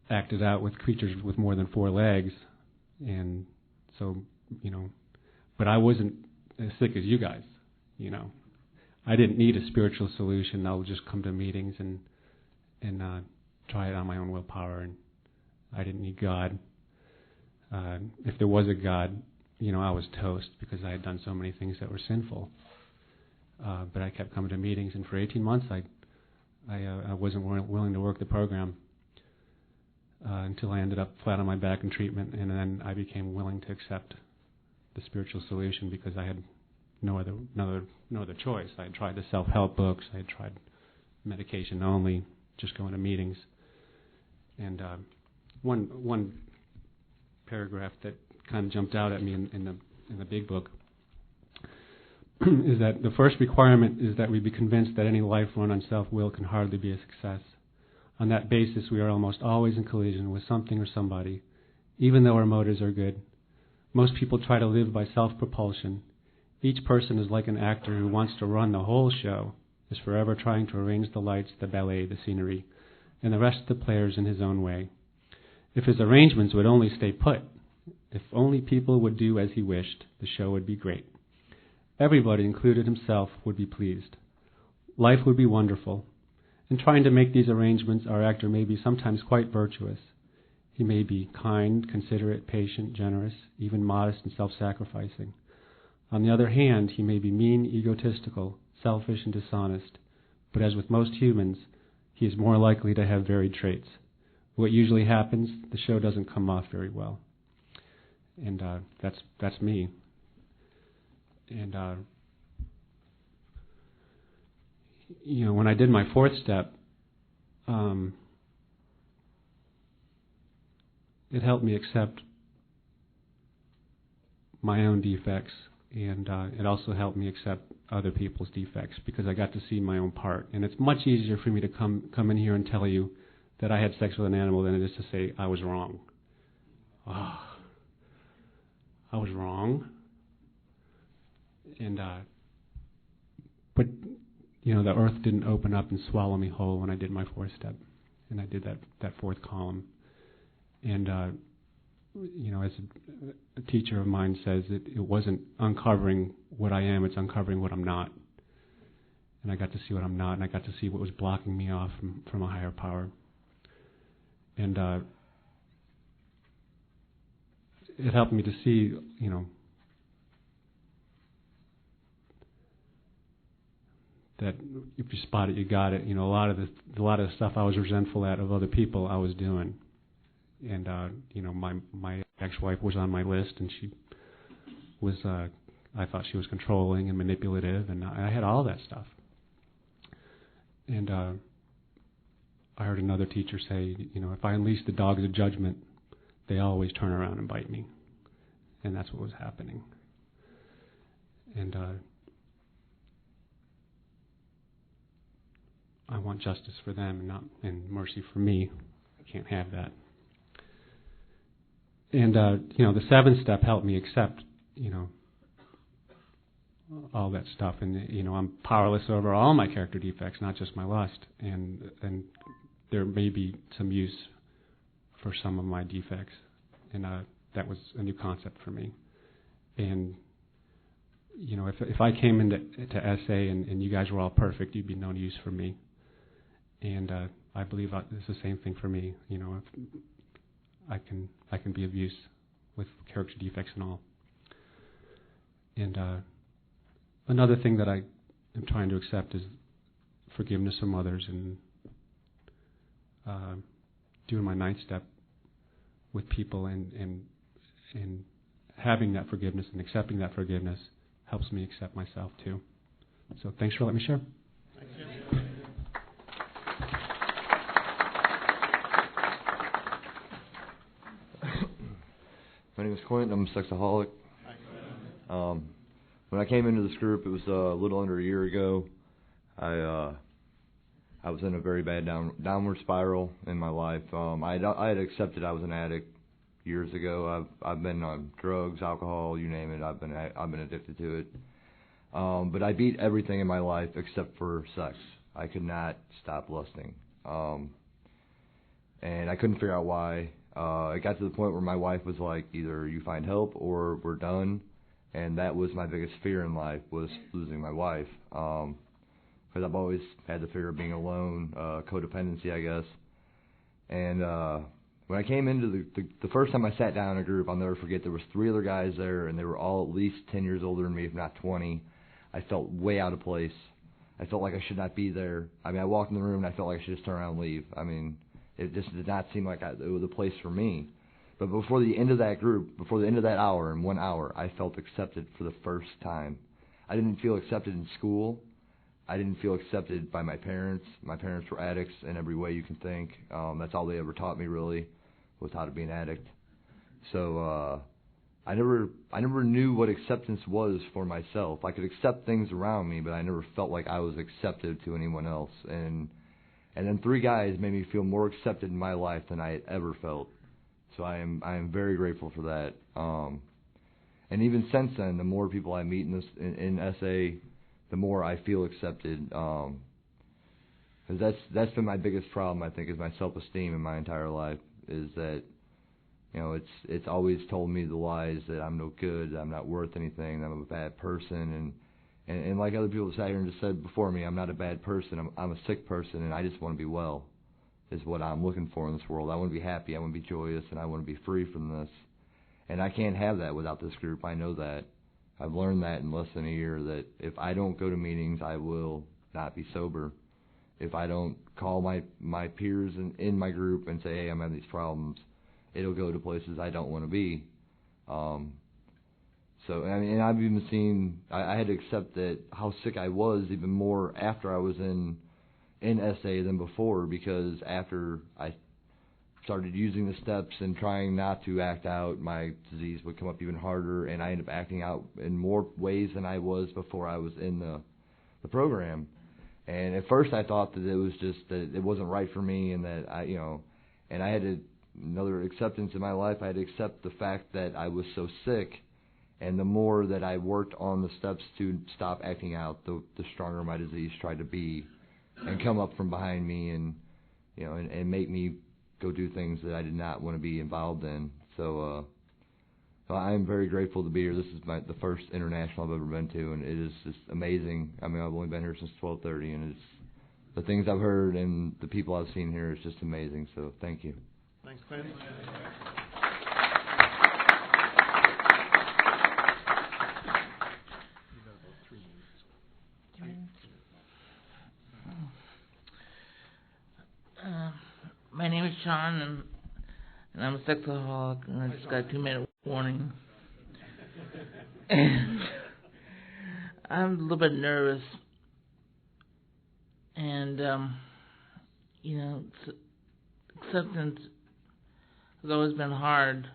acted out with creatures with more than 4 legs, and so, but I wasn't as sick as you guys, I didn't need a spiritual solution. I would just come to meetings and try it on my own willpower, and I didn't need God. If there was a God, I was toast because I had done so many things that were sinful. But I kept coming to meetings, and for 18 months I wasn't willing to work the program until I ended up flat on my back in treatment, and then I became willing to accept the spiritual solution because I had no other choice. I had tried the self-help books, I had tried medication only, just going to meetings. And one paragraph that kind of jumped out at me in the big book is that the first requirement is that we be convinced that any life run on self-will can hardly be a success. On that basis, we are almost always in collision with something or somebody, even though our motives are good. Most people try to live by self-propulsion. Each person is like an actor who wants to run the whole show, is forever trying to arrange the lights, the ballet, the scenery, and the rest of the players in his own way. If his arrangements would only stay put, if only people would do as he wished, the show would be great. Everybody, included himself, would be pleased. Life would be wonderful. In trying to make these arrangements, our actor may be sometimes quite virtuous. He may be kind, considerate, patient, generous, even modest and self-sacrificing. On the other hand, he may be mean, egotistical, selfish, and dishonest. But as with most humans, he is more likely to have varied traits. What usually happens, the show doesn't come off very well. And that's me. And when I did my 4th step, it helped me accept my own defects, and it also helped me accept other people's defects because I got to see my own part. And it's much easier for me to come in here and tell you that I had sex with an animal than it is to say I was wrong. Oh, I was wrong. And but the earth didn't open up and swallow me whole when I did my 4th step, and I did that 4th column. And as a teacher of mine says, it wasn't uncovering what I am; it's uncovering what I'm not. And I got to see what I'm not, and I got to see what was blocking me off from a higher power. And it helped me to see, that if you spot it, you got it. You know, a lot of the stuff I was resentful at of other people, I was doing. And you know, my ex-wife was on my list, and she was I thought she was controlling and manipulative, and I had all that stuff. And I heard another teacher say, you know, if I unleash the dogs of judgment, they always turn around and bite me. And that's what was happening. And I want justice for them and mercy for me. I can't have that. And you know, the 7th step helped me accept, you know, all that stuff. And you know, I'm powerless over all my character defects, not just my lust. And there may be some use for some of my defects. And that was a new concept for me. And you know, if I came into SA and you guys were all perfect, you'd be no use for me. And I believe it's the same thing for me. You know, if I can be of use with character defects and all. And another thing that I am trying to accept is forgiveness from others, and doing my 9th step with people, and having that forgiveness and accepting that forgiveness helps me accept myself too. So thanks for letting me share.
Thank you.
My name is Quentin. I'm a sexaholic. When I came into this group, it was a little under a year ago. I was in a very bad downward spiral in my life. I had accepted I was an addict years ago. I've been on drugs, alcohol, you name it. I've been addicted to it. But I beat everything in my life except for sex. I could not stop lusting, and I couldn't figure out why. It got to the point where my wife was like, either you find help or we're done. And that was my biggest fear in life, was losing my wife. Because I've always had the fear of being alone, codependency, I guess. And when I came into the first time I sat down in a group, I'll never forget, there was 3 other guys there, and they were all at least 10 years older than me, if not 20. I felt way out of place. I felt like I should not be there. I mean, I walked in the room, and I felt like I should just turn around and leave. I mean, it just did not seem like it was a place for me. But before the end of that group, before the end of that hour, in 1 hour, I felt accepted for the first time. I didn't feel accepted in school. I didn't feel accepted by my parents. My parents were addicts in every way you can think. That's all they ever taught me, really, was how to be an addict. So I never knew what acceptance was for myself. I could accept things around me, but I never felt like I was accepted to anyone else. And then 3 guys made me feel more accepted in my life than I had ever felt. So I am very grateful for that. And even since then, the more people I meet in SA, the more I feel accepted. Because that's been my biggest problem, I think, is my self-esteem in my entire life. Is that, you know, it's always told me the lies that I'm no good, that I'm not worth anything, that I'm a bad person, and like other people sat here and just said before me, I'm not a bad person. I'm a sick person, and I just want to be well. Is what I'm looking for in this world. I want to be happy, I want to be joyous, and I want to be free from this. And I can't have that without this group. I know that. I've learned that in less than a year, that if I don't go to meetings, I will not be sober. If I don't call my peers in my group and say, hey, I'm having these problems, it'll go to places I don't want to be. So, I mean, I've even seen, I had to accept that how sick I was even more after I was in SA than before, because after I started using the steps and trying not to act out, my disease would come up even harder, and I ended up acting out in more ways than I was before I was in the program. And at first I thought that it was just that it wasn't right for me, and that and I had another acceptance in my life. I had to accept the fact that I was so sick, and the more that I worked on the steps to stop acting out, the stronger my disease tried to be, and come up from behind me, and and make me go do things that I did not want to be involved in. So I am very grateful to be here. This is the first international I've ever been to, and it is just amazing. I mean, I've only been here since 12:30, and it's the things I've heard and the people I've seen here is just amazing. So thank you.
Thanks, Quentin.
Sean, and I'm a sexaholic, and I just got a 2-minute warning. And I'm a little bit nervous, and acceptance has always been hard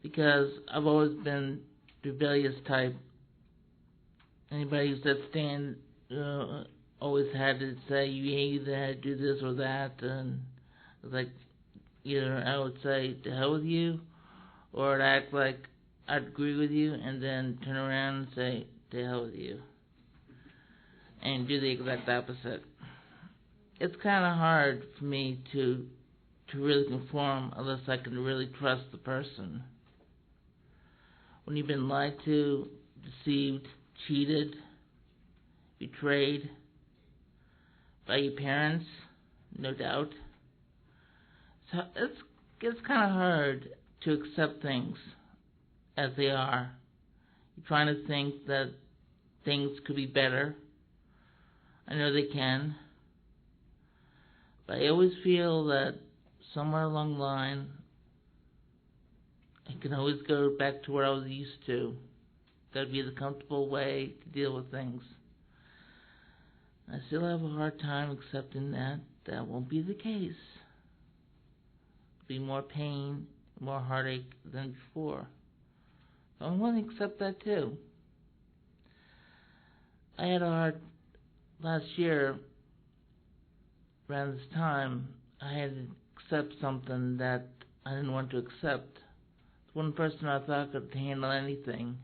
because I've always been rebellious type. Anybody who said stand always had to say you either had to do this or that, and it's like either I would say to hell with you, or I'd act like I'd agree with you and then turn around and say to hell with you, and do the exact opposite. It's kind of hard for me to really conform unless I can really trust the person. When you've been lied to, deceived, cheated, betrayed by your parents, no doubt. So it's kind of hard to accept things as they are. You're trying to think that things could be better. I know they can. But I always feel that somewhere along the line, I can always go back to what I was used to. That would be the comfortable way to deal with things. I still have a hard time accepting that won't be the case. There'll be more pain, more heartache than before. So I'm willing to accept that too. I had a hard last year. Around this time, I had to accept something that I didn't want to accept. One person I thought could handle anything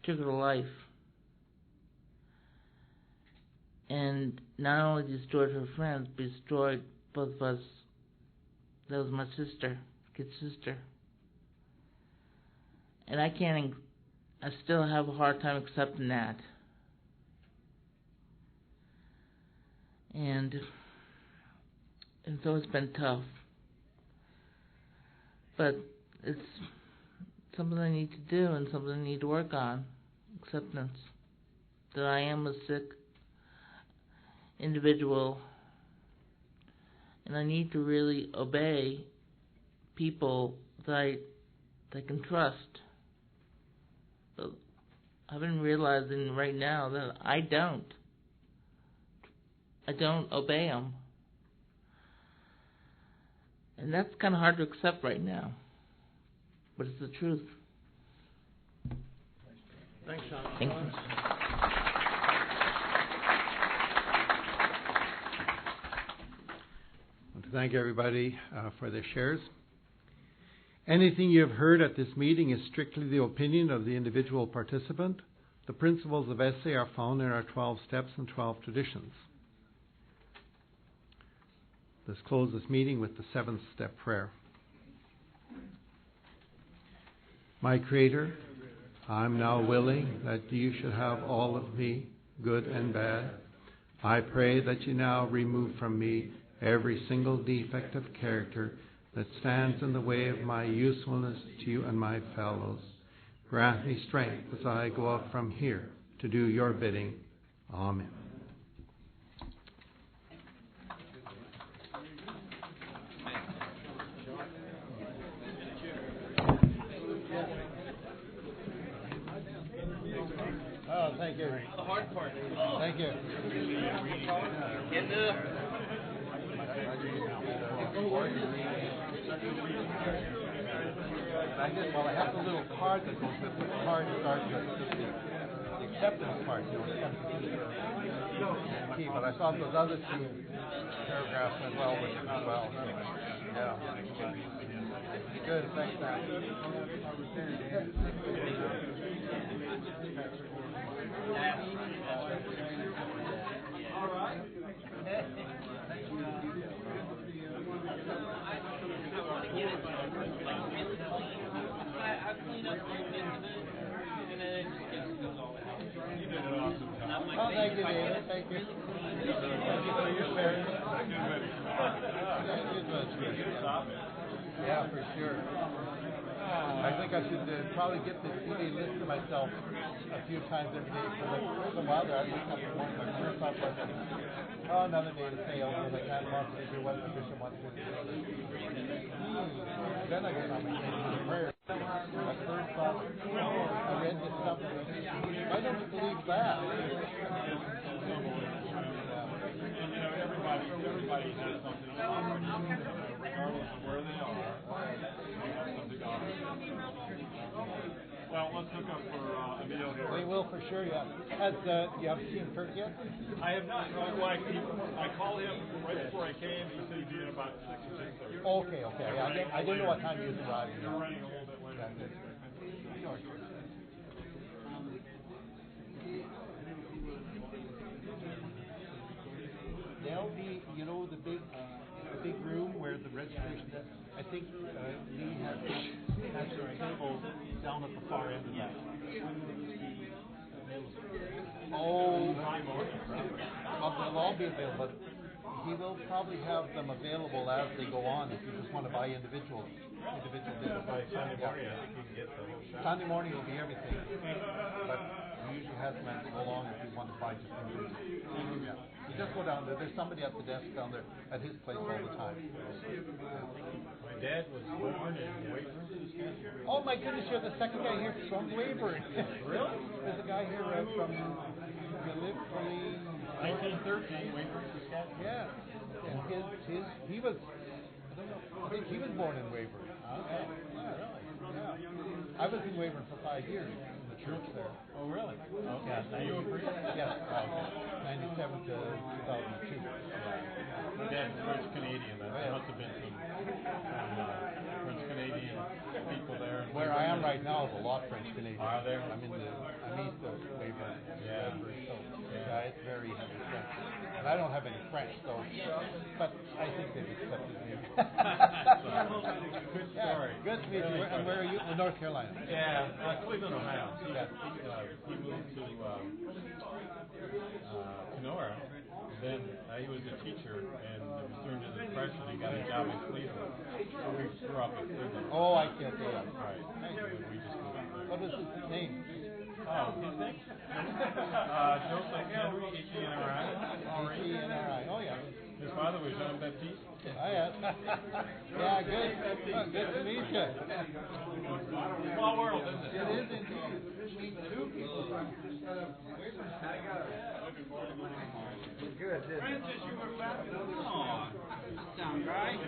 took her life. And not only destroyed her friends, but destroyed both of us. That was my sister, kid sister. And I still have a hard time accepting that. And it's always been tough. But it's something I need to do and something I need to work on. Acceptance. That I am a sick individual. And I need to really obey people that I can trust. But I've been realizing right now that I don't obey them. And that's kind of hard to accept right now. But it's the truth.
Thanks, Sean.
Thank you.
I want to thank everybody for their shares. Anything you have heard at this meeting is strictly the opinion of the individual participant. The principles of SA are found in our 12 steps and 12 traditions. Let's close this meeting with the 7th step prayer. My Creator, I'm now willing that you should have all of me, good and bad. I pray that you now remove from me every single defect of character that stands in the way of my usefulness to you and my fellows. Grant me strength as I go out from here to do your bidding. Amen. Oh, thank you. The hard part. Thank you. I have the little card that goes with the card starts with the acceptance part, key, but I thought those other 2 paragraphs went well with it as well. Yeah. Good, thanks, Matt. All right. Oh, thank you, David. Thank you. Thank you for your service. Yeah, for sure. I think I should probably get the CD list to myself a few times every day. For a while there, I'd wake up in the morning, my first thought was, oh, another day to sail, because I can't possibly do one position, one position. Then I get on my knees in prayer. My first thought, I read this stuff, why don't you believe that?
And everybody has something to offer, regardless of where they are. They have something to offer. Well, let's hook up for a meal here.
We will for sure. Yeah. You have seen Kurt yet?
I have not. I called him right before I came. He said he'd be in about 6 or 6:30.
Okay. Yeah, I didn't know what time he was arriving.
You're running a little bit later.
There'll be, the big room where the registration is. I think Lee has a table down at the far end of that. Oh, they'll all be available, but he will probably have them available as they go on if you just want to buy individual tickets.
By Sunday morning, I think you can get the whole shop.
Sunday morning will be everything, but we usually have them as they go along if you want to buy just individual. Yeah. You just go down there. There's somebody at the desk down there at his place all the time.
My dad was born in Weyburn, Saskatchewan.
Oh my goodness, you're the second guy here from Weyburn. Really? There's a guy here from literally
1913, Weyburn, Saskatchewan.
Yeah. And he was, I don't know, I think he was born in Weyburn.
Okay.
Yeah, really. Yeah. I was in Weyburn for 5 years in the church there.
Oh, really? Okay.
Yeah.
You a priest?
Yes. 97 to 2002.
My dad's French Canadian. There must have been some French Canadian people there.
Where I am right now is a lot French Canadian.
Are there?
I'm east of Weyburn.
Yeah.
Yeah, it's very heavy French. And I don't have any French, so, but I think they've accepted me.
Good story.
Yeah, good to meet you. And where are you? North Carolina.
Yeah, Cleveland, Ohio.
Yeah.
He moved to Kenora. Then he was a teacher, and it was during the Depression. He got a job in Cleveland. So we grew up in Cleveland.
Oh, I see. Okay.
Right. We just moved there.
What was his name?
Oh, his name? Joseph Henry, H-E-N-R-I.
H-E-N-R-I. Oh, yeah.
His father was Jean Baptiste.
Oh, yeah. Yeah, good. Oh, good to meet you.
Small world, isn't it?
It is indeed. Meet two people.
Good. Francis, you were back. Oh, sound right.